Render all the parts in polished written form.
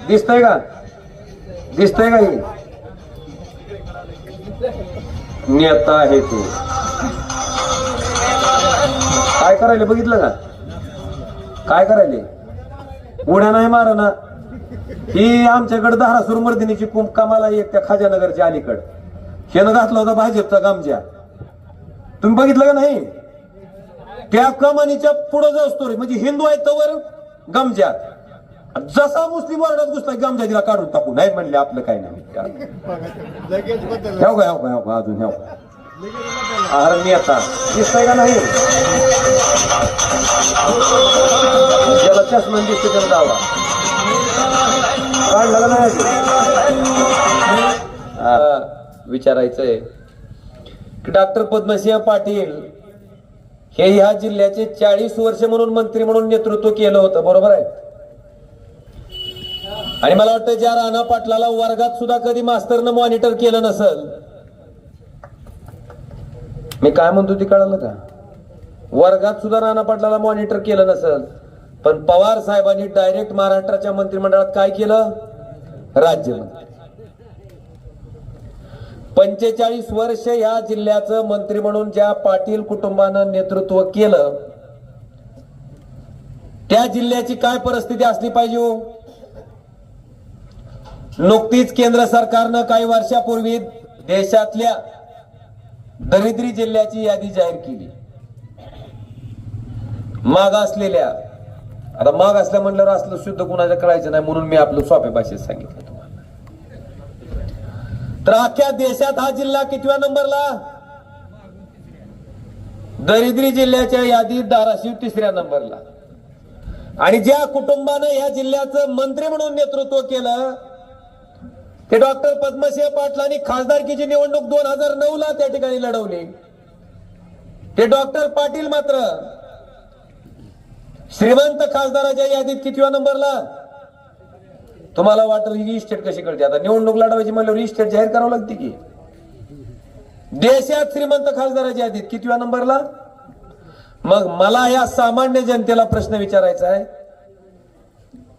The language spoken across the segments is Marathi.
दिसतंय का? दिसतंय का? ही नेता आहे तू. काय करायले बघितलं का? काय करायले? उड्या नाही मारना. ही आमच्याकडे धारासूर मर्दिनीची कामाला एक त्या खाजानगरच्या अलीकड शेण घातला होता भाजपचा गामच्या. तुम्ही बघितलं का नाही? त्या कमानीच्या पुढे जाऊ रे, म्हणजे हिंदू आहे तवर गमजा. जसा मुस्लिम वर्गात घुसला गमजा तिला काढून टाकू. नाही म्हणले आपलं काय नाही. अजून अरे नेता दिसतंय का नाही? ज्याला चष्मा दिसते त्याला दावा काढला नाही. विचारायचंय की डॉक्टर पद्मसिंह पाटील हे ह्या जिल्ह्याचे 40 वर्ष म्हणून मंत्री म्हणून नेतृत्व केलं होतं, बरोबर आहे? आणि मला वाटतं ज्या राणा पाटलाला वर्गात सुद्धा कधी मास्तरनं मॉनिटर केलं नसल. मी काय म्हणतो ती कळलं का? वर्गात सुद्धा राणा पाटलाला मॉनिटर केलं नसल, पण पवार साहेबांनी डायरेक्ट महाराष्ट्राच्या मंत्रिमंडळात काय केलं? राज्यमंत्री. 45 वर्ष या जिल्ह्याचं मंत्री म्हणून ज्या पाटील कुटुंबानं नेतृत्व केलं, त्या जिल्ह्याची काय परिस्थिती असली पाहिजे हो? नुकतीच केंद्र सरकारनं काही वर्षापूर्वी देशातल्या दरिद्री जिल्ह्याची यादी जाहीर केली. मागासलेल्या, आता माग असल्या म्हणल्यावर असलं शुद्ध कुणाला कळायचं नाही म्हणून मी आपलं सोप्या भाषेत सांगितलं तुम्हाला. तर अख्ख्या देशात हा जिल्हा कितव्या नंबरला? दरिद्री जिल्ह्याच्या यादीत धाराशिव 3ऱ्या नंबरला. आणि ज्या कुटुंबानं या जिल्ह्याचं मंत्री म्हणून नेतृत्व केलं ते डॉक्टर पद्मसिंह पाटलांनी खासदारकीची निवडणूक 2009ला त्या ठिकाणी लढवली. ते डॉक्टर पाटील मात्र श्रीमंत खासदाराच्या यादीत कितव्या नंबरला? तुम्हाला वाटलं ही इस्टेट कशी कळते? आता निवडणूक लढवायची म्हणल्यावर इस्टेट जाहीर करावं लागते की. देशात श्रीमंत खासदाराच्या यादीत कितव्या नंबरला? मग मला या सामान्य जनतेला प्रश्न विचारायचा आहे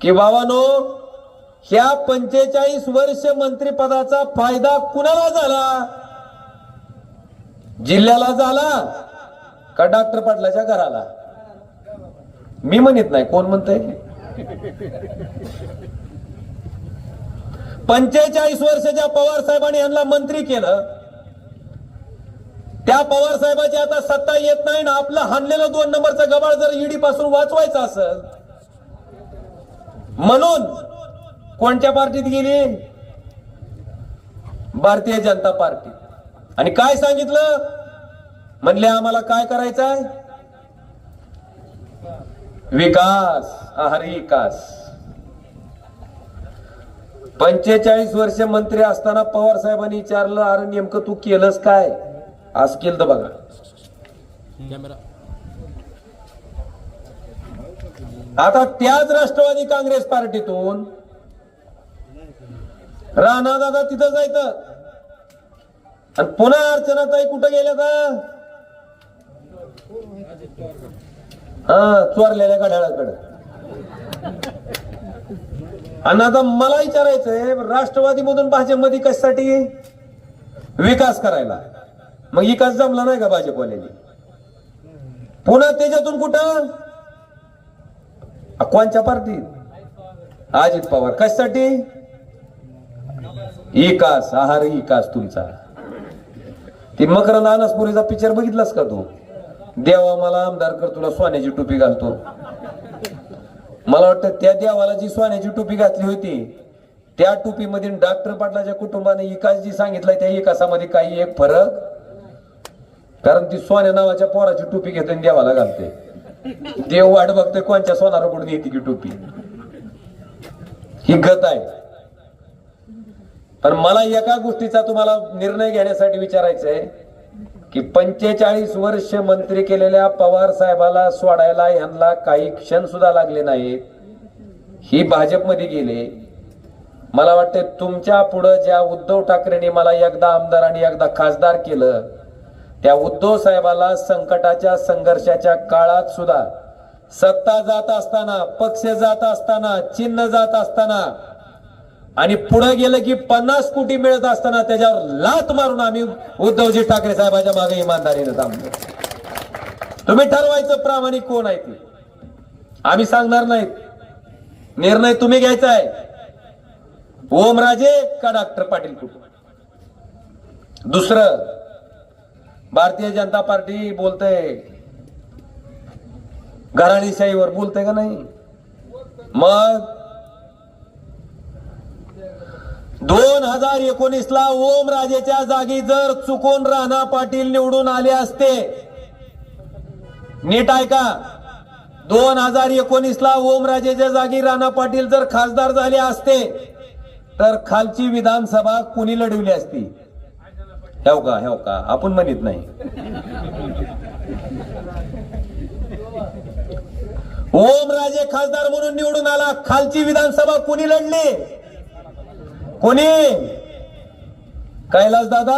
की बाबांनो, ह्या 45 वर्ष मंत्रिपदाचा फायदा कुणाला झाला? जिल्ह्याला झाला का डॉक्टर पाटलाच्या घराला? मी म्हणत नाही, कोण म्हणतंय? 45 वर्ष ज्या पवार साहेबांनी यांना मंत्री केलं, त्या पवार साहेबाची आता सत्ता येत नाही ना. आपलं हाणलेलं 2 नंबरचा गबाळ जर ईडी पासून वाचवायचं असेल म्हणून कोणत्या पार्टीत गेली? भारतीय जनता पार्टी. आणि काय सांगितलं? म्हणले आम्हाला काय करायचंय? विकास, आहारी विकास. 45 वर्ष मंत्री असताना पवार साहेबांनी विचारलं, अरे नेमकं तू केलंस काय? आज केलं बघा. आता त्याच राष्ट्रवादी काँग्रेस पार्टीतून राणा दादा तिथं जायचं आणि पुन्हा अर्चनाताई कुठं गेल्या का? चोरलेल्या घड्याळाकडे. आणि आता मला विचारायचंय, राष्ट्रवादी मधून भाजपमध्ये कशासाठी? विकास करायला. मग विकास जमला नाही का भाजपवाल्यांनी? पुन्हा त्याच्यातून कुठं? कोणच्या पार्टीत? अजित पवार. कशासाठी? विकास, आहारी विकास तुमचा. ती मकरंद अनासपुरीचा पिक्चर बघितलास का तू? देवा मला आमदार कर, तुला सोन्याची टोपी घालतो. मला वाटतं त्या देवाला जी सोन्याची टोपी घातली होती त्या टोपीमध्ये डॉक्टर पाटलाच्या कुटुंबाने विकास जी सांगितलाय त्या विकासामध्ये काही एक फरक. कारण ती सोन्या नावाच्या पोराची टोपी घेते आणि देवाला घालते. देव वाट बघते कोणत्या सोनाराकडून येते की टोपी. ही गत आहे. पण मला एका गोष्टीचा तुम्हाला निर्णय घेण्यासाठी विचारायचंय की 45 वर्ष मंत्री केलेल्या पवार साहेबाला सोडायला ह्यांना काही क्षण सुद्धा लागले नाहीत. ही भाजपमध्ये गेले. मला वाटते तुमच्या पुढे ज्या उद्धव ठाकरेंनी मला एकदा आमदार आणि एकदा खासदार केलं, त्या उद्धव साहेबाला संकटाच्या संघर्षाच्या काळात सुद्धा सत्ता जात असताना, पक्ष जात असताना, चिन्ह जात असताना आणि पुढे गेलं की 50 कोटी मिळत असताना त्याच्यावर लात मारून आम्ही उद्धवजी ठाकरे साहेबांच्या मागे इमानदारीने थांबलो. तुम्ही ठरवायचं प्रामाणिक कोण आहे ते, आम्ही सांगणार नाहीत. निर्णय तुम्ही घ्यायचा आहे. ओमराजे का डॉक्टर पाटील कुटुंब. दुसरं, भारतीय जनता पार्टी बोलते घराणेशाहीवर, बोलते का नाही? मग 2019 ला ओमराजेच्या जागी जर चुकून राणा पाटील निवडून आले असते, नीट ऐका, 2019 ला ओमराजेच्या जागी राणा पाटील जर खासदार झाले असते तर खालची विधानसभा कुणी लढवली असती? हेव का आपण म्हणत नाही. ओमराजे खासदार म्हणून निवडून आला, खालची विधानसभा कुणी लढली? कोणी? कैलास दादा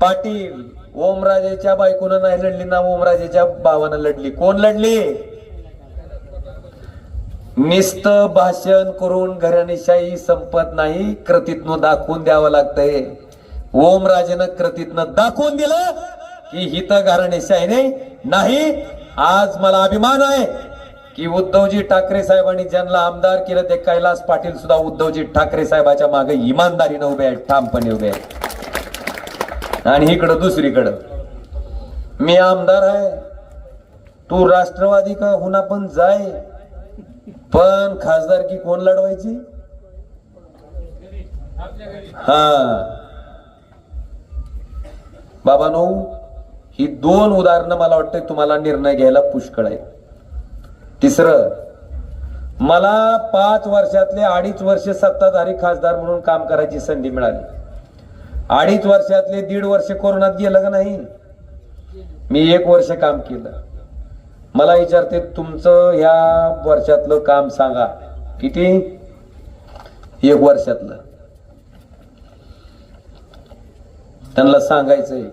पाटील. ओमराजेच्या बायकोनं नाही लढली ना, ओमराजेच्या भावानं लढली. कोण लढली? नुसतं भाषण करून घराणेशाही संपत नाही, कृतीतनं दाखवून द्यावं लागतंय. ओमराजेनं कृतीतनं दाखवून दिलं की हिथं घराणेशाही नाही. आज मला अभिमान आहे की उद्धवजी ठाकरे साहेबांनी ज्यांना आमदार केलं ते कैलास पाटील सुद्धा उद्धवजी ठाकरे साहेबाच्या मागे इमानदारीनं उभे आहेत, ठामपणे उभे आहेत. आणि इकडं दुसरीकडं मी आमदार आहे, तू राष्ट्रवादी का होना पण जाय, पण खासदारकी कोण लढवायची? हा बाबांनो, ही 2 उदाहरणं मला वाटतं तुम्हाला निर्णय घ्यायला पुष्कळ आहेत. तिसरं, मला 5 वर्षातले 2.5 वर्ष सत्ताधारी खासदार म्हणून काम करायची संधी मिळाली. 2.5 वर्षातले 1.5 वर्ष कोरोनात गेलं का नाही? मी 1 वर्ष काम केलं. मला विचारते तुमचं ह्या वर्षातलं काम सांगा. किती? 1 वर्षातलं. त्यांना सांगायचंय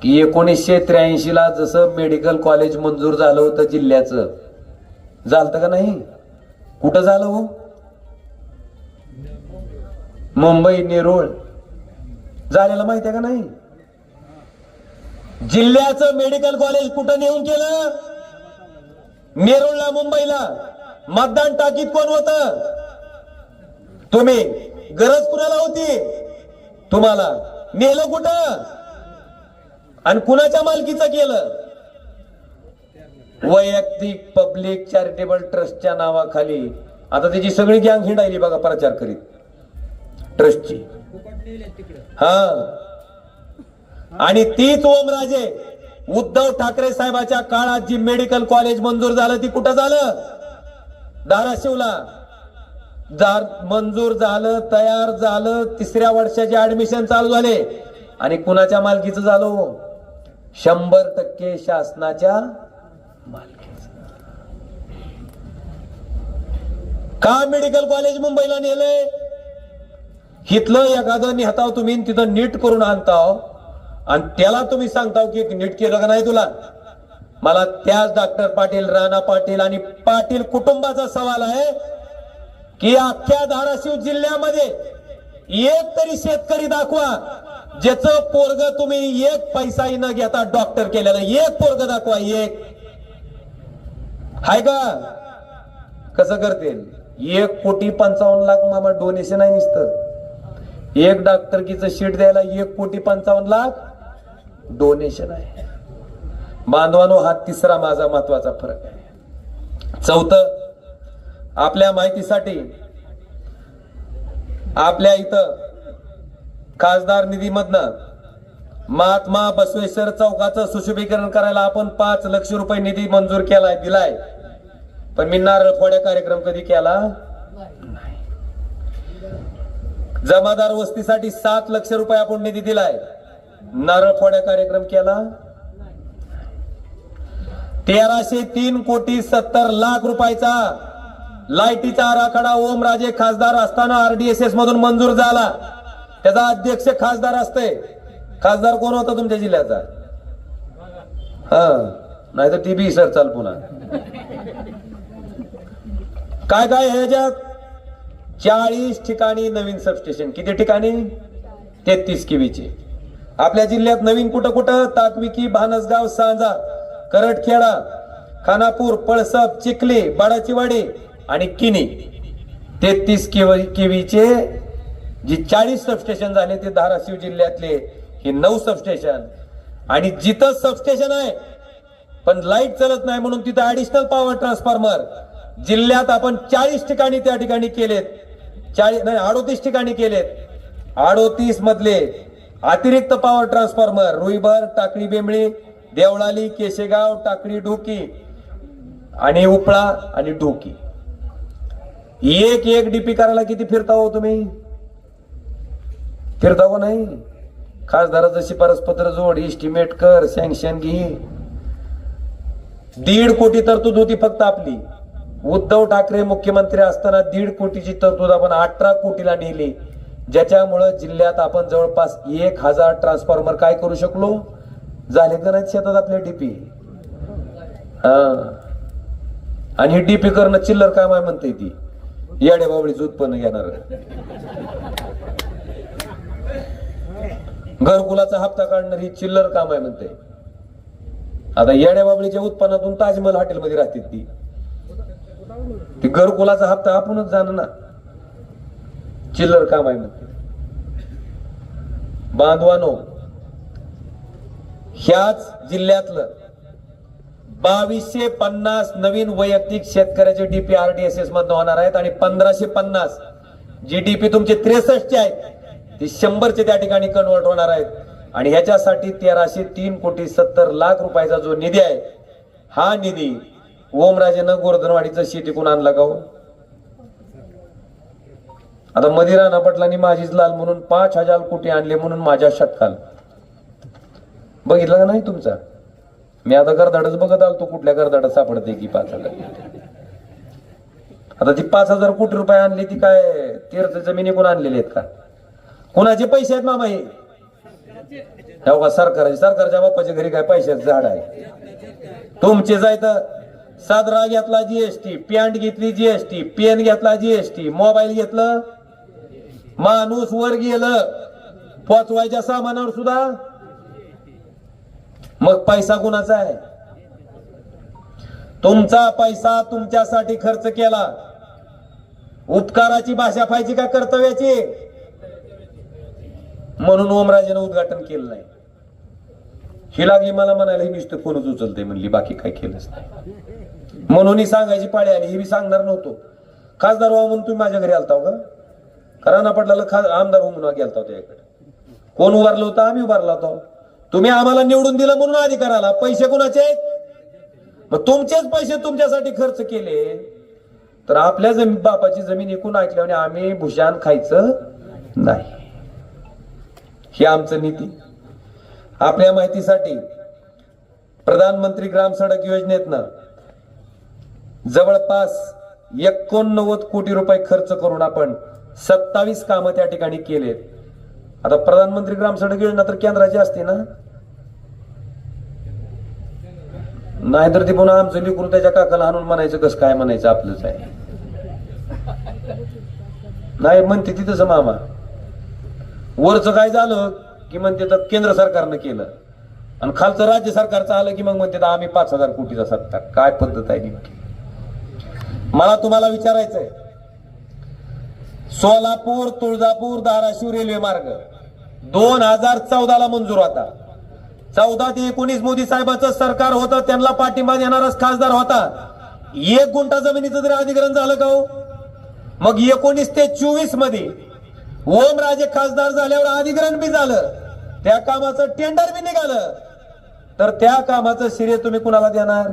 की 1983 ला जसं मेडिकल कॉलेज मंजूर झालं होतं जिल्ह्याचं, झालं का नाही? कुठं झालं हो? मुंबई नेरूळ झालेलं माहिती आहे का नाही? जिल्ह्याचं मेडिकल कॉलेज कुठं नेऊन केलं? नेरूळला, मुंबईला. मतदान टाकीत कोण होतं? तुम्ही. गरज कुणाला होती? तुम्हाला. नेलं कुठं आणि कुणाच्या मालकीचं केलं? वैयक्तिक पब्लिक चॅरिटेबल ट्रस्टच्या नावाखाली आता त्याची सगळी गँग हिंडायली बघा, प्रचार करीत ट्रस्टची. हा, आणि तीच ओमराजे उद्धव ठाकरे साहेबाच्या काळात जी मेडिकल कॉलेज मंजूर झालं ती कुठं झालं? धाराशिवला. मंजूर झालं, तयार झालं, 3ऱ्या वर्षाचे ऍडमिशन चालू झाले. आणि कुणाच्या मालकीचं झालं? 100% शासनाच्या मालकीचं. का मेडिकल कॉलेज मुंबईला नेलंय? हिथलं एखादं नेहताव तुम्ही, तिथं नीट करून आणताव आणि त्याला तुम्ही सांगताव की नीट केलं का नाही तुला? मला त्याच डॉक्टर पाटील, राणा पाटील आणि पाटील कुटुंबाचा सवाल आहे की अख्ख्या धाराशिव जिल्ह्यामध्ये एक तरी शेतकरी दाखवा ज्याचं पोरग तुम्ही 1 पैसाही न घेता डॉक्टर केलेलं. एक पोरग दाखवा, एक. हाय का? कसं करतील? 1,55,00,000 मामा डोनेशन आहे नुसतं. एक डॉक्टरकीचं शीट द्यायला 1,55,00,000 डोनेशन आहे. बांधवानो, हा 3रा माझा महत्वाचा फरक आहे. 4थं, आपल्या माहितीसाठी आपल्या इथं खासदार निधीमधनं महात्मा बसवेश्वर चौकाचं सुशोभीकरण करायला आपण 5 लाख रुपये निधी मंजूर केलाय, दिलाय. पण मी नारळ फोड्या कार्यक्रम कधी केला नाही. जमादार वस्तीसाठी 7 लाख रुपये आपण निधी दिलाय, नारळ फोड्या कार्यक्रम केला. 1303,70,00,000 रुपयाचा लाईटीचा आराखडा ओमराजे खासदार असताना RDSS मधून मंजूर झाला. त्याचा अध्यक्ष खासदार असते. खासदार कोण होता तुमच्या जिल्ह्याचा? हा, नाही तर TB सर चाल पुन्हा. काय काय ह्याच्यात 40 ठिकाणी नवीन सबस्टेशन. किती ठिकाणी? 33 केवीचे. आपल्या जिल्ह्यात नवीन कुठं कुठं? ताकविकी, भानसगाव, सांजा, करटखेडा, खानापूर, पळसप, चिखली, बाडाचीवाडी आणि किनी. 33 केवीचे जी 40 सबस्टेशन झाले ते धाराशिव जिल्ह्यातले हे 9 सबस्टेशन. आणि जिथं सबस्टेशन आहे पण लाईट चालत नाही म्हणून तिथं ऍडिशनल पॉवर ट्रान्सफॉर्मर जिल्ह्यात आपण 40 ठिकाणी त्या ठिकाणी केलेत. 38 ठिकाणी केलेत. 38 मधले अतिरिक्त पॉवर ट्रान्सफॉर्मर रुईभर, टाकळी बेंबळी, देवळाली, केशेगाव, टाकळी, ढोकी आणि उपळा आणि ढोकी. एक डीपी करायला किती फिरता हो तुम्ही? फिरता हो नाही? खासदाराचं शिफारस पत्र जोड, इस्टिमेट कर, सँक्शन घे. 1.5 कोटी तरतूद होती फक्त आपली. उद्धव ठाकरे मुख्यमंत्री असताना 1.5 कोटीची तरतूद आपण 18 कोटीला नेली, ज्याच्यामुळे जिल्ह्यात आपण जवळपास 1000 ट्रान्सफॉर्मर काय करू शकलो. झाले का नाही शेतात आपल्या डीपी? आणि ही डीपी करणं चिल्लर काम आहे म्हणते ती. येड्या बावळीच उत्पन्न घेणार. घरकुलाचा हप्ता काढणार ही चिल्लर काम आहे म्हणते. आता येड्या बाबळीच्या उत्पन्नातून ताजमहल हॉटेलमध्ये राहते ती घरकुलाचा हप्ता आपणच जाणं ना. चिल्लर काम आहे म्हणते. बांधवानो, ह्याच जिल्ह्यातलं 2250 नवीन वैयक्तिक शेतकऱ्याचे डीपी RDSS मधून होणार आहेत आणि 1550 जी डीपी तुमचे 63 आहेत ती 100चे त्या ठिकाणी कन्वर्ट होणार आहेत. आणि ह्याच्यासाठी 1303 कोटी 70 लाख रुपयाचा जो निधी आहे हा निधी ओमराजेनं गोर्धनवाडीचं शेतीकून आणला का हो? आता मध्ये राणा पाटलांनी माझीच लाल म्हणून 5000 कोटी आणले म्हणून माझ्या शतकाल बघितलं का नाही तुमचा? मी आता गर्दाडच बघत आलो, कुठल्या गर्दाडात सापडते की 5000. आता ती 5000 कोटी रुपये आणली ती काय तीर्थ जमिनीकून आणलेली आहेत का? कोणाचे पैसे आहेत मामा हे? सरकारच्या बाप्पाच्या घरी काय पैशाचं झाड आहे? तुमचे जायत सादरा घेतला जीएसटी, पॅन्ट घेतली जीएसटी, पेन घेतला जीएसटी, मोबाईल घेतलं, माणूस वर गेलं पोचवायच्या सामानावर सुद्धा. मग पैसा कुणाचा आहे? तुमचा पैसा तुमच्यासाठी खर्च केला. उपकाराची भाषा पाहिजे का कर्तव्याची? म्हणून ओमराजेनं उद्घाटन केलं नाही. ही लागली मला म्हणायला, ही नुसतं फोनच उचलते म्हणली, बाकी काय केलंच नाही. म्हणून ही सांगायची पाळी आली. ही मी सांगणार नव्हतो. खासदार व्हा म्हणून तुम्ही माझ्या घरी आलता का? राणा पाटलाला आमदार म्हणून गेलता होता याकडे. कोण उभारलं होतं? आम्ही उभारला होतो. तुम्ही आम्हाला निवडून दिलं म्हणून अधिकार आला. पैसे कोणाचे आहेत? मग तुमचेच पैसे तुमच्यासाठी खर्च केले तर आपल्या बापाची जमीन एकूण ऐकल्याने आम्ही भुशान खायचं नाही. ही आमचं नीती. आपल्या माहितीसाठी प्रधानमंत्री ग्राम सडक योजनेतनं जवळपास 89 कोटी रुपये खर्च करून आपण 27 कामं त्या ठिकाणी केलेत. आता प्रधानमंत्री ग्राम सडक योजना तर केंद्राची असते ना, नाहीतर ती पुन्हा आमचं लिकून त्याच्या काकाला आणून म्हणायचं कसं काय म्हणायचं आपलंच आहे. नाही म्हणते तिथंच मामा. वरचं काय झालं की म्हणते तर केंद्र सरकारनं केलं आणि खालचं राज्य सरकारचं आलं की मग म्हणते आम्ही 5000 कोटीचा सत्ता. काय पद्धत आहे नेमकी? मला तुम्हाला विचारायचंय, सोलापूर, तुळजापूर, धाराशिव रेल्वे मार्ग 2014ला मंजूर होता. 14 ते 19 मोदी साहेबांचं सरकार होतं, त्यांना पाठिंबा देणाराच खासदार होता. 1 गुंठा जमिनीचं जरी अधिग्रहण झालं का हो? मग 19 ते 24 मध्ये ओमराजे खासदार झाल्यावर अधिग्रहण बी झालं, त्या कामाचं टेंडर बी निघालं, तर त्या कामाचं श्रेय तुम्ही कुणाला देणार?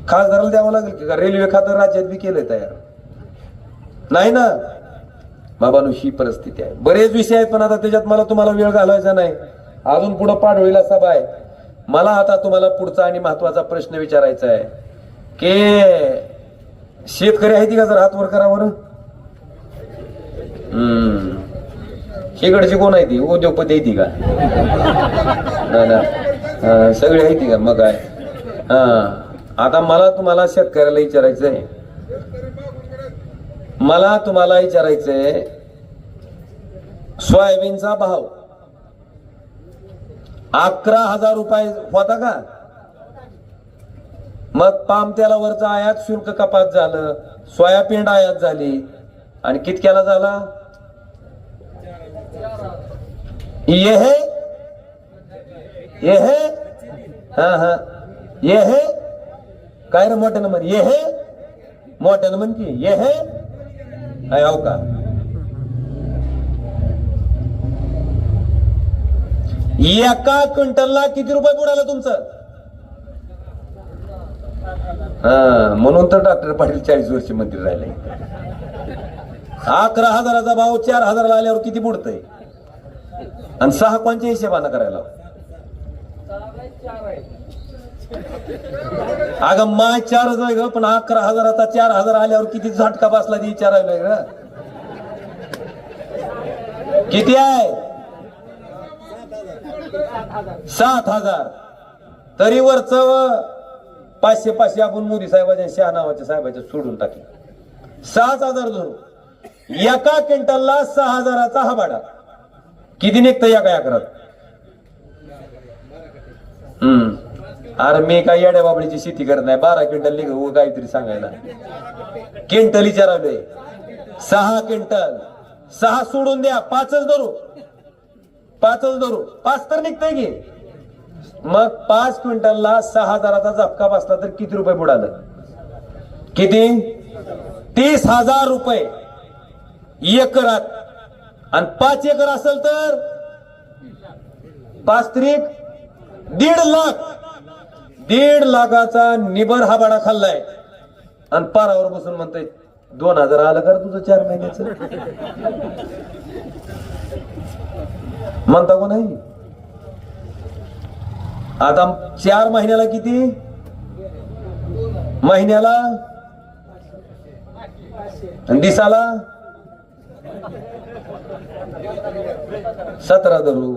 खासदाराला द्यावं लागेल का? रेल्वे खातं राज्यात बी केलंय तयार नाही ना बाबांनो. ही परिस्थिती आहे. बरेच विषय आहेत पण आता त्याच्यात मला तुम्हाला वेळ घालवायचा नाही. अजून पुढे पाडोळीला सभा आहे. मला आता तुम्हाला पुढचा आणि महत्वाचा प्रश्न विचारायचा आहे की शेतकरी आहे का? जर हात वर करा बरं. शेकडची कोण आहे ती? उद्योगपती आहे ती का? ना सगळी आहे ती का? मग काय? आता मला तुम्हाला शेतकऱ्याला विचारायचं आहे, मला तुम्हाला विचारायचंय, सोयाबीनचा भाव 11,000 रुपये होता का? मग पाम तेलावरचं आयात शुल्क कपात झालं, सोयाबीन आयात झाली आणि कितक्याला झाला? ये है ये है काय रे मोठ्यानं म्हण, ये है मोठ्यानं म्हण की ये है हो का? एका क्विंटलला किती रुपये बुडालं तुमचं? म्हणून तर डॉक्टर पाटील 40 वर्ष मंत्री राहिले. 11,000चा भाव 4,000 आल्यावर किती बुडतंय? आणि 6 कोणच्या हिशेबानं करायला? अगं माय 4च आहे ग, पण 11,000चा 4,000 आल्यावर किती झटका बसला ती विचारायला ग. किती आहे? 7,000. तरी वरच 500 आपण मोदी साहेबांच्या शहा नावाच्या साहेबाच्या सोडून टाकले. 7,000 धरू. एका क्विंटलला 6,000चा हा भाडा किती निघतं एका एकरात? अरे मी काय येड्या बाबडीची शेती करत नाही. 12 क्विंटल निघ काहीतरी सांगायला. क्विंटल विचारालोय. 6 क्विंटल. 6 सोडून द्या, 5च धरू. 5च धरू. 5 तर निघतंय की. मग 5 क्विंटलला 6,000चा झपका बसला तर किती रुपये बुडालं? किती? 30,000 रुपये एकरात. आणि 5 एकर असेल तर 5 त्रिक 1.5 लाख. 1.5 लाखाचा निबर हा भाडा खाल्लाय. आणि पारावर बसून म्हणतोय 2,000 आलं कर तुझं 4 महिन्याचं. म्हणता को नाही? आता 4 महिन्याला किती? महिन्याला आणि दिसाला 17 धरू.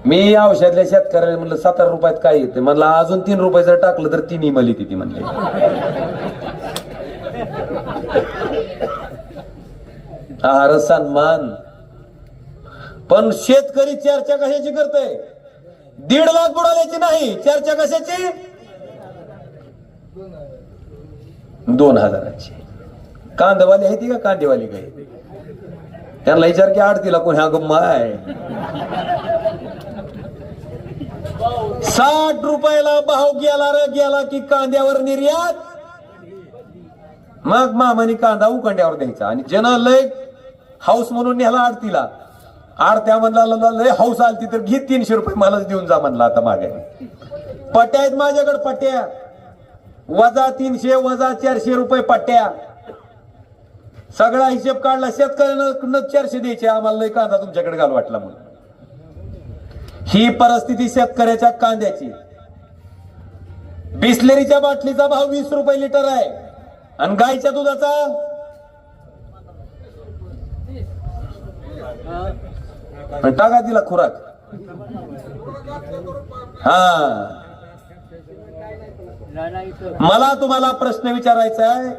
मी औषधातल्या शेतकऱ्याला म्हणलं 17 रुपयात काय येते? म्हणलं अजून 3 रुपये जर टाकलं तर 3 इमली ती म्हणले. आहार सन्मान. पण शेतकरी चर्चा कशाची करतोय? 1.5 लाख बुडाल्याची नाही, चर्चा कशाची? 2,000ची. कांदेवाली आहे ती का कांदेवाली काय? त्यांना विचार की आडतीला कोणी हा माय. 60 रुपयाला भाव गेला रे गेला की कांद्यावर निर्यात. मग मामानी कांदा उकंड्यावर द्यायचा आणि ज्यानं लय हाऊस म्हणून नेला आडतीला. आडत्या म्हणला लय हाऊस आलती तर घे 300 रुपये मलाच देऊन जा म्हणला. आता मागे पट्ट्या आहेत माझ्याकडे. पट्ट्या वजा 300 वजा 400 रुपये पट्ट्या. सगळा हिशेब काढला. शेतकऱ्यांना 400 द्यायचे. आम्हाला लय कांदा तुमच्याकडे घाल वाटला म्हणून. ही परिस्थिती शेतकऱ्याच्या कांद्याची. बिस्लेरीच्या बाटलीचा भाव 20 रुपये लिटर आहे. आणि गायच्या दुधाचा टाका तिला खुराक. मला तुम्हाला प्रश्न विचारायचा आहे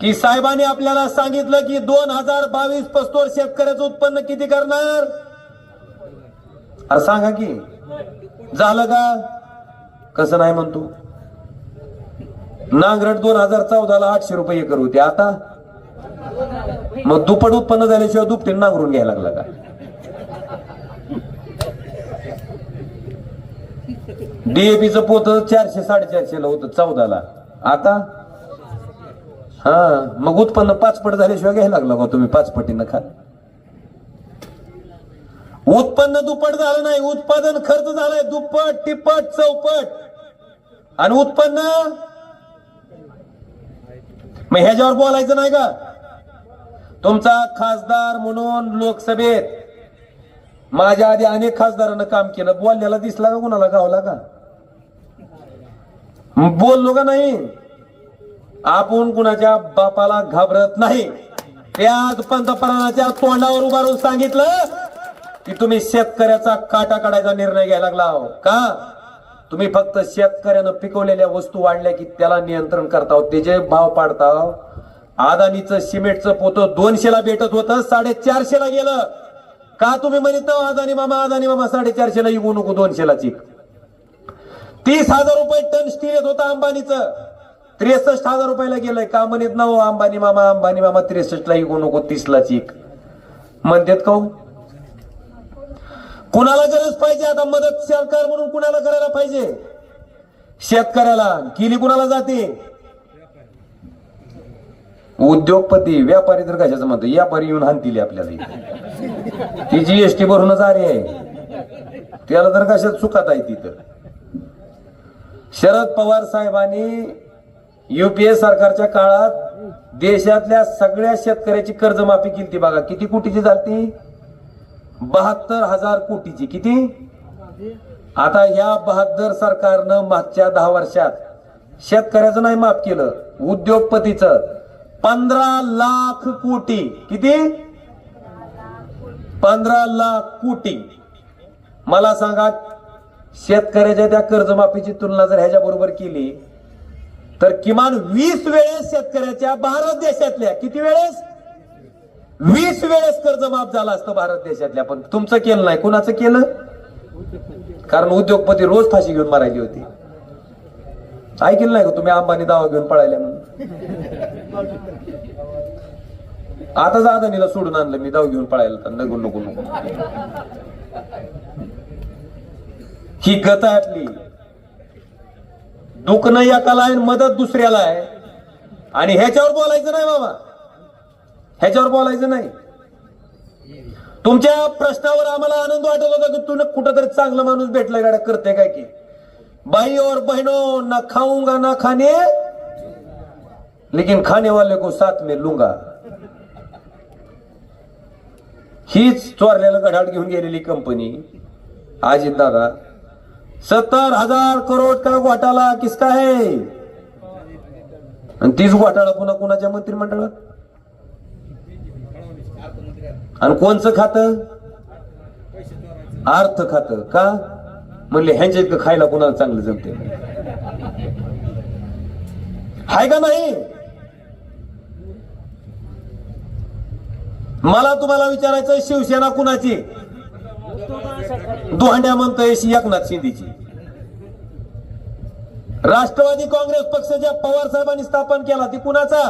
की साहेबांनी आपल्याला सांगितलं की 2022-25 शेतकऱ्याचं उत्पन्न किती करणार? अरे सांगा की झालं का? कसं नाही म्हणतो? नांगरट 2014ला 800 रुपये एकर होती. आता मग दुप्पट उत्पन्न झाल्याशिवाय दुपटीने नांगरून घ्यायला लागला का? डीएपीचं पोत 400-450 ला होतं 14ला. आता मग उत्पन्न 5 पट झाल्याशिवाय घ्यायला लागला का तुम्ही? 5 पटीनं खा. उत्पन्न दुप्पट झालं नाही, उत्पादन खर्च झालाय दुप्पट तिप्पट चौपट. आणि उत्पन्न मग ह्याच्यावर बोलायचं नाही का? तुमचा खासदार म्हणून लोकसभेत माझ्या आधी अनेक खासदारांना काम केलं. बोलल्याला दिसला का? कुणाला गावला का? बोललो का नाही? आपण कुणाच्या बापाला घाबरत नाही. त्याच पंतप्रधानाच्या तोंडावर उभा राहून सांगितलं की तुम्ही शेतकऱ्याचा काटा काढायचा निर्णय घ्यायला लागला का? तुम्ही फक्त शेतकऱ्यानं पिकवलेल्या वस्तू वाढल्या की त्याला नियंत्रण करता, त्याचे भाव पाडता. अदानीचं सिमेंटचं पोतं 200ला भेटत होतं, 450ला गेलं. का तुम्ही म्हणत अदानी मामा 450ला विकू नको, 200ला चिक. 30,000 रुपये टन स्टील येत होतं अंबानीचं, 63,000 रुपयाला गेलंय. का म्हणत ना अंबानी मामा 63ला विकू नको, 30ला चिक म्हणतात का? कुणाला गरज पाहिजे आता मदत सरकार म्हणून कुणाला करायला पाहिजे? शेतकऱ्याला. केली कुणाला जाते? उद्योगपती. व्यापारी तर कशाचं म्हणतो, व्यापारी येऊन हाणतील आपल्याला इथे. ती जीएसटी भरूनच आली आहे, त्याला तर कशात चुकात आहे ती. तर शरद पवार साहेबांनी युपीए सरकारच्या काळात देशातल्या सगळ्या शेतकऱ्याची कर्जमाफी केली ती. बघा किती कोटीची झाली, 72,000 कोटीची. किती? आता या 72 सरकारनं मागच्या 10 वर्षात शेतकऱ्याचं नाही माफ केलं, उद्योगपतीचं 15 लाख कोटी. किती? 15 लाख कोटी. मला सांगा, शेतकऱ्याच्या त्या कर्जमाफीची तुलना जर ह्याच्या बरोबर केली तर किमान 20 वेळेस शेतकऱ्याच्या भारत देशातल्या, किती वेळेस? 20 वेळेस कर्ज माफ झालं असतं भारत देशातल्या. पण तुमचं केलं नाही. कुणाचं केलं? कारण उद्योगपती रोज फाशी घेऊन मारायली होती. ऐकलं नाही का तुम्ही अंबानी दावा घेऊन पळायला म्हणून? आता अदानीला सोडून आणलं मी, दावा घेऊन पळायला तर नको नको नको. ही गत आहे आपली. दुखणं एकाला आहे, मदत दुसऱ्याला आहे. आणि ह्याच्यावर बोलायचं नाही बाबा, ह्याच्यावर बोलायचं नाही. तुमच्या प्रश्नावर आम्हाला आनंद वाटत होता की तुला कुठंतरी चांगला माणूस भेटलाय, गाड्या करते काय की. भाई और बहनों, ना खाऊंगा ना खाने, लेकिन खाने वाले को साथ में लूंगा. हीच चोरलेलं गढाळ घेऊन गेलेली कंपनी अजित दादा. 70,000 करोड का घोटाला किसका है? आणि तीच घोटाळा पुन्हा कुणाच्या मंत्रिमंडळात? आणि कोणचं खातं? अर्थ खातं. का म्हणले ह्यांच्या इतकं खायला कुणाला चांगलं जमते? हाय का नाही? मला तुम्हाला विचारायचं, शिवसेना कुणाची? दोहांड्या म्हणतोय एकनाथ शिंदेची. राष्ट्रवादी काँग्रेस पक्ष ज्या पवार साहेबांनी स्थापन केला ती कुणाचा?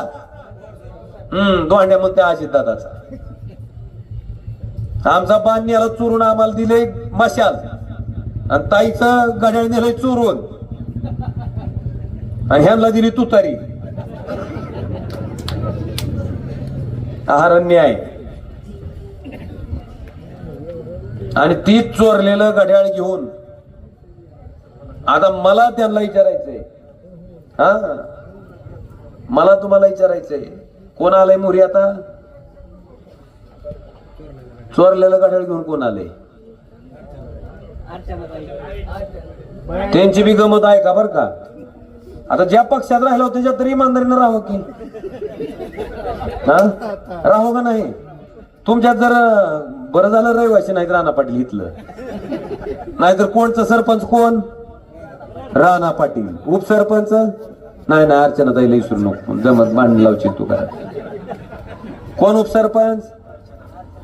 दोहांड्या म्हणतोय अजितदादाचा. आमचा बाण नेला चोरून, आम्हाला दिले मशाल, आणि ताईचं घड्याळ नेलंय चोरून, आणि ह्यांना दिली तुतारी. आहार न्याय. आणि तीच चोरलेलं घड्याळ घेऊन आता मला त्यांना विचारायचंय, मला तुम्हाला विचारायचंय, कोण आलंय मोरी? आता चोरलेलं घड्याळ घेऊन कोण आलंय? त्यांची बी गमत आहे का? बर का, आता ज्या पक्षात राहिलो त्याच्यात तरी इमानदारीनं राहो की, राहो का नाही? तुमच्यात जर बरं झालं रहिवासी नाहीत राणा पाटील इथलं, नाहीतर कोणचं सरपंच? कोण? राणा पाटील. उपसरपंच नाही ना, अर्चना ताईला विसरू नको, जमत भांडण लावची तू करा. कोण उपसरपंच?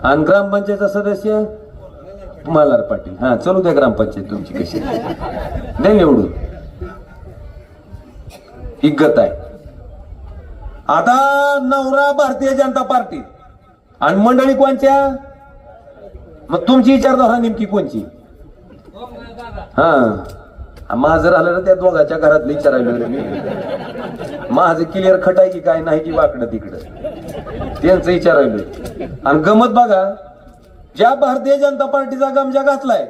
आणि ग्रामपंचायतचा सदस्य मल्हार पाटील. हा, चलू द्या ग्रामपंचायत तुमची कशी नाही निवडून. हिगत आहे. आता नवरा भारतीय जनता पार्टी आणि मंडळी कोणच्या? मग तुमची विचारधारा नेमकी कोणची? माझं राहिलं ना त्या दोघांच्या घरात विचारायला मी, माझं क्लिअर खटाय की काय नाही की वाकडं तिकडं, त्यांचं विचारायला. आणि गमत बघा, ज्या भारतीय जनता पार्टीचा गमजा घातलाय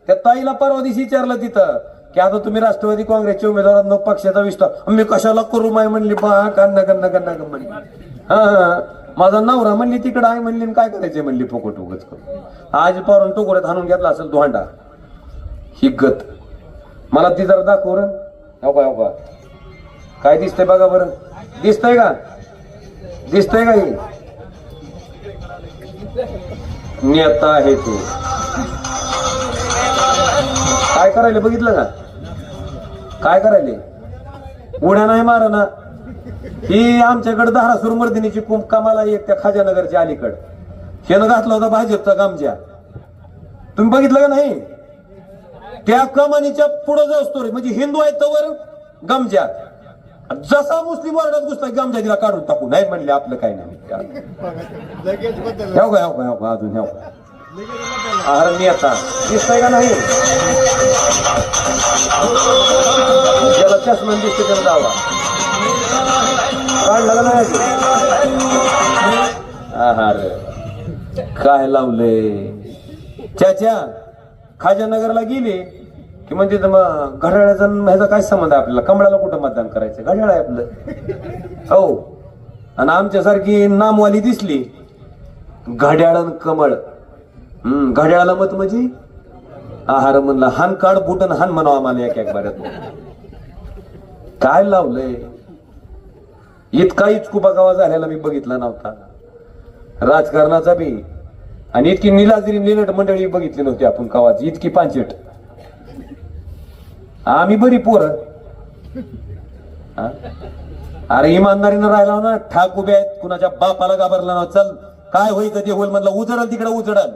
त्या ताईला परवा दिवशी विचारलं तिथं की आता तुम्ही राष्ट्रवादी काँग्रेसच्या उमेदवारांना पक्षाचा विस्तार, मी कशाला करू माय म्हणली. बा कन्ना कन्ना कन्ना म्हणली. माझा नवरा म्हणली तिकडं आहे म्हणली, काय करायचंय म्हणली फुकट उगच करू. आज पारून टोकऱ्यात हाणून घेतला असेल दोहांडा. हिगत. मला ती जरा दाखव र. हो का काय दिसतंय बघा बरं, दिसतंय का? दिसतंय का? हे नेता आहे तो. काय करायला बघितलं का? काय करायले? उड्या नाही मारना. ही आमच्याकडे धारासूर मर्दिनीची कामाला एक त्या खाजानगरच्या अलीकड शेण घातला होता भाजपचा गामच्या. तुम्ही बघितलं का नाही? त्या कमानीच्या पुढे जाऊस्तो रे, म्हणजे हिंदू आहेत तवर गमजा, जसा मुस्लिम वर्गात घुसला गमजा तिला काढून टाकू नाही म्हणले. आपलं काय नाही अजून नेता दिसतंय का नाही? ज्याला चष्मा दिसते त्याला जावा काढला का नाही? काय लावलंय? चाच्या खाजानगरला गेले की म्हणजे मग घड्याळाचा ह्याचा काय संबंध आहे आपल्याला? कमळाला कुठं मतदान करायचं? घड्याळ आहे आपलं. हो, आणि आमच्यासारखी नामवाली दिसली घड्याळ कमळ, घड्याळाला मत म्हणजे आहार म्हणला हान काढ बुटन हान म्हणावं आम्हाला एक बाऱ्यात. काय लावलंय? इतका इचकुबा गावा झालेला मी बघितला नव्हता राजकारणाचा बी. आणि इतकी निलाजरी निलट मंडळी बघितली नव्हती आपण गावाची, इतकी पांचट. आम्ही बरी पोरं. अरे इमानदारीनं राहिला ना, ठाक उभे आहेत, कुणाच्या बापाला घाबरला ना, चल काय होईल कधी होईल म्हणलं, उजडल तिकडे उजडल.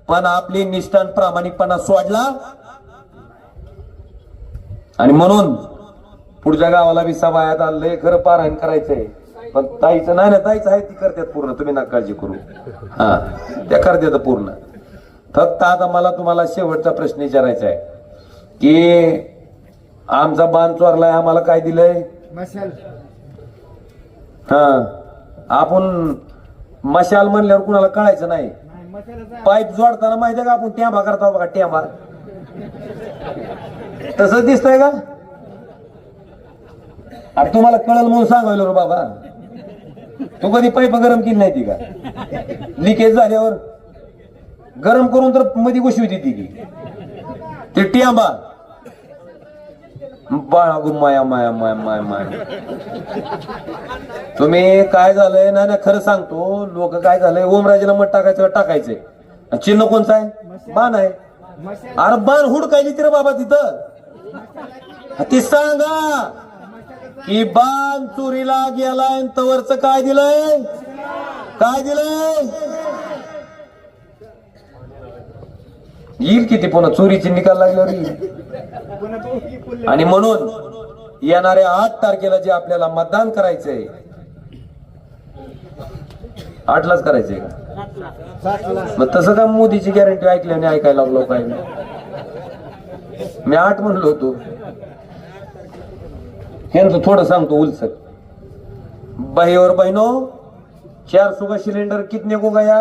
पण आपली निष्ठान प्रामाणिकपणा सोडला आणि म्हणून पुढच्या गावाला बी सभायात आलंय. खरं पारायण करायचंय पण ताईचं नाही ना, ताईचं आहे ती करतात पूर्ण, तुम्ही नका काळजी करू. हा, त्या करतात पूर्ण. फक्त आता मला तुम्हाला शेवटचा प्रश्न विचारायचा आहे की आमचा बांध चोरलाय, आम्हाला काय दिलंय? मशाल. हा, आपण मशाल म्हणल्यावर कुणाला कळायचं नाही. पाईप जोडताना माहितीये का आपण टेंबा करतो बघा, टेंबा तसंच दिसतंय का? अरे तुम्हाला कळल म्हणून सांगायलो रे बाबा. तू कधी पाईप गरम केली नाही ती का? लिकेज झाल्यावर गरम करून तर मध्ये घुसवी ती की ते टेंबा. बाळा गो माया माया माया माया माया. तुम्ही काय झालंय ना, खरं सांगतो, लोक काय झालंय, ओमराजेला मत टाकायचंय. चिन्ह कोणचं आहे? बाण आहे. अरे बाण हुडकायली तर बाबा तिथं ती सांगा की बाण चोरीला गेलाय, तवरच काय दिलंय? काय दिलंय? येईल किती पुन्हा चोरीची निकाल लागल्यावर येईल. आणि म्हणून येणाऱ्या 8 तारखेला जे आपल्याला मतदान करायचंय, 8लाच करायचंय का? मग तसं का मोदीची गॅरंटी ऐकल्याने ऐकायला लागलो काय? मी 8 म्हणलो होतो. यांचं थोडं सांगतो उलसक. भाई और बहनों, 400 का सिलेंडर कितने को गया?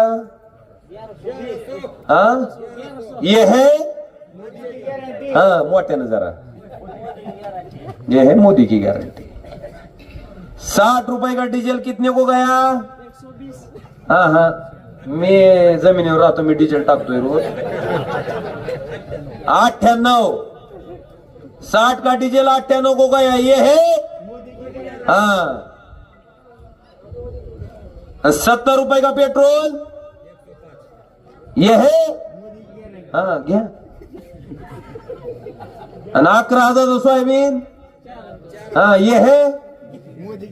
हाँ, ये है, हाँ मोटे जरा, ये है मोदी की गारंटी. 60 रुपए का डीजल कितने को गया? हाँ हाँ, मी जमिनीवर राहतो, मी डिझेल टाकतोय रोज. 98. 60 का डीजल 98 को गया, ये है. हाँ, 70 रुपए का पेट्रोल, ये है. हाँ घ्या. आणि 11,000 सोयाबीन, हाँ ये है.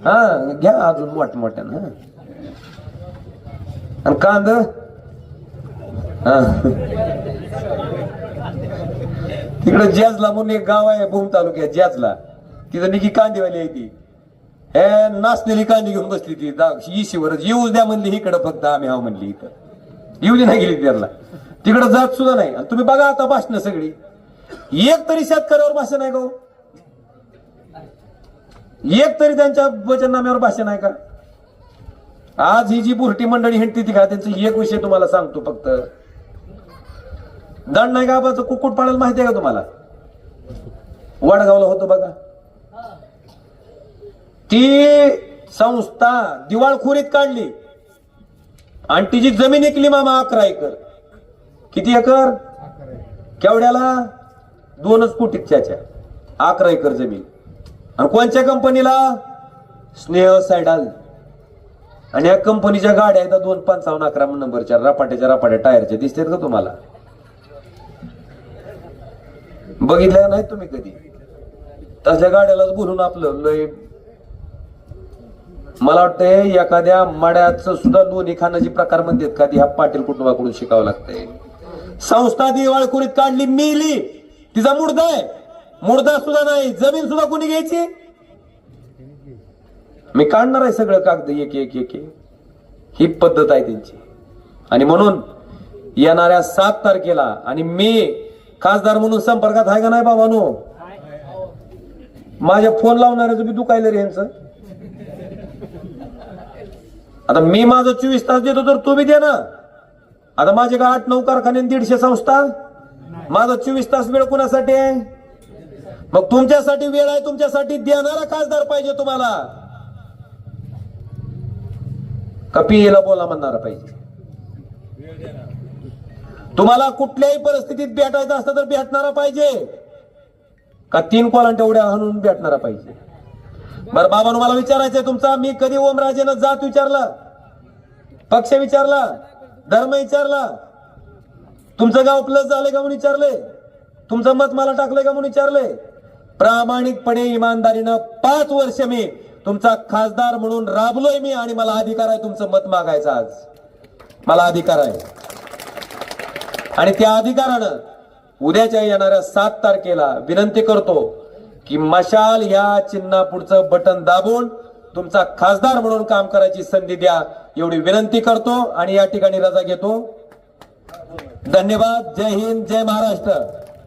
हाँ घ्या अजून मोठ्या ना. आणि कांद, तिकडे जॅजला म्हणून एक गाव आहे भूम तालुक्यात, जॅजला. तिथं निकी कांदीवाली आहे ती. हे नाचलेली कांदी घेऊन बसली ती इशीवरच. येऊच द्या म्हणली इकडं, फक्त आम्ही हा म्हणली इथं. येऊ दे नाही गेली त्यांना, तिकडे जात सुद्धा नाही. आणि तुम्ही बघा आता भाषण सगळी, एक तरी शेतकऱ्यावर भाषण आहे का? एक तरी त्यांच्या वचननाम्यावर भाषण आहे का? आज ही जी बुरटी मंडळी हिंडती ती का, त्यांचा एक विषय तुम्हाला सांगतो फक्त. दंड नाही गावाचं कुक्कुट पाळायला माहिती आहे का तुम्हाला? वडगावला होतो बघा. ती संस्था दिवाळखोरीत काढली आणि तिची जमीन विकली मामा 11 एकर. किती एकर? केवढ्याला? 2 कोटीच्या 11 एकर जमीन. आणि कोणत्या कंपनीला? स्नेह सायडाल. आणि या कंपनीच्या गाड्या आहेत 25511 नंबरच्या, रपाट्या टायरच्या. दिसतात का तुम्हाला? बघितल्या नाही तुम्ही कधी? तसल्या गाड्यालाच बोलून आपलं लय मला वाटतंय एखाद्या मड्याचं सुद्धा लोणी खाण्याचे प्रकार म्हणतात का ह्या पाटील कुटुंबाकडून शिकावं लागतंय. संस्था दिवाळखोरीत काढली मेली तिचा मुर्दा आहे. मुर्दा सुद्धा नाही जमीन सुद्धा कोणी घ्यायची. मी काढणार आहे सगळं कागद एक एक एक एक. ही पद्धत आहे त्यांची. आणि म्हणून येणाऱ्या 7 तारखेला आणि मी खासदार म्हणून संपर्कात आहे का नाही बाबांनो. माझ्या फोन लावणाऱ्याचं बी दुखायला रे यांचं. आता मी माझं 24 तास देतो तर तू बी दे ना. आता माझे का 8-9 कारखाने 150 संस्था. माझा 24 तास वेळ कुणासाठी आहे. मग तुमच्यासाठी वेळ आहे. तुमच्यासाठी देणारा खासदार पाहिजे तुम्हाला. कपिला बोला म्हणणारा पाहिजे. तुम्हाला कुठल्याही परिस्थितीत भेटायचं असतं तर भेटणारा पाहिजे का 3 कॉलन तेवढ्या हाणून भेटणारा पाहिजे. बरं बाबांनो मला विचारायचंय तुमचा. मी कधी ओमराजेनं जात विचारला, पक्ष विचारला, धर्म विचारला, तुमचं गाव प्लस झालंय का म्हणून विचारले, तुमचं मत मला टाकलंय का म्हणून विचारले. प्रामाणिकपणे इमानदारीनं 5 वर्ष मी तुमचा खासदार म्हणून राबलोय मी. आणि मला अधिकार आहे तुमचं मत मागायचा. आज मला अधिकार आहे. आणि त्या अधिकारानं उद्याच्या येणाऱ्या 7 तारखेला विनंती करतो की मशाल या चिन्हा पुढचं बटन दाबून तुमचा खासदार म्हणून काम करायची संधी द्या एवढी विनंती करतो. आणि या ठिकाणी रजा घेतो. धन्यवाद. जय हिंद, जय महाराष्ट्र.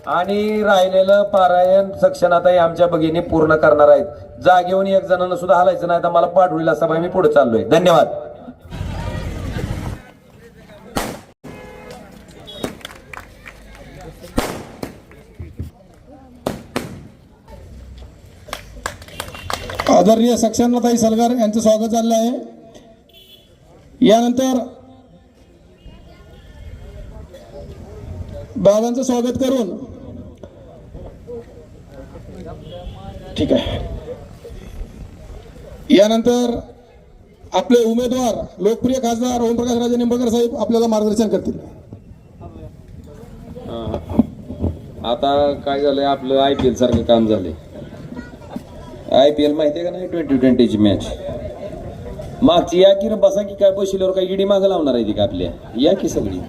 आणि राहिलेलं पारायण सक्षनाताई आमच्या भगिनी पूर्ण करणार आहेत. जागेहून 1 जणांना सुद्धा हलायचं नाही तर मला पाठवलेला सभा मी पुढे चाललोय. धन्यवाद. आदरणीय सक्षनाताई सलगर यांचं स्वागत झालेलं आहे. यानंतर बाबांचं स्वागत करून ठीक आहे. यानंतर आपले उमेदवार लोकप्रिय खासदार ओमप्रकाश राजे निंबाळकर साहेब आपल्याला मार्गदर्शन करतील. आता काय झालंय आपलं IPL सारखं काम झालंय. IPL माहितीये का नाही 2020ची मॅच. मागची या की बसा की काय बसल्यावर काय इडी मागं लावणार आहे ती का आपल्या. या की सगळी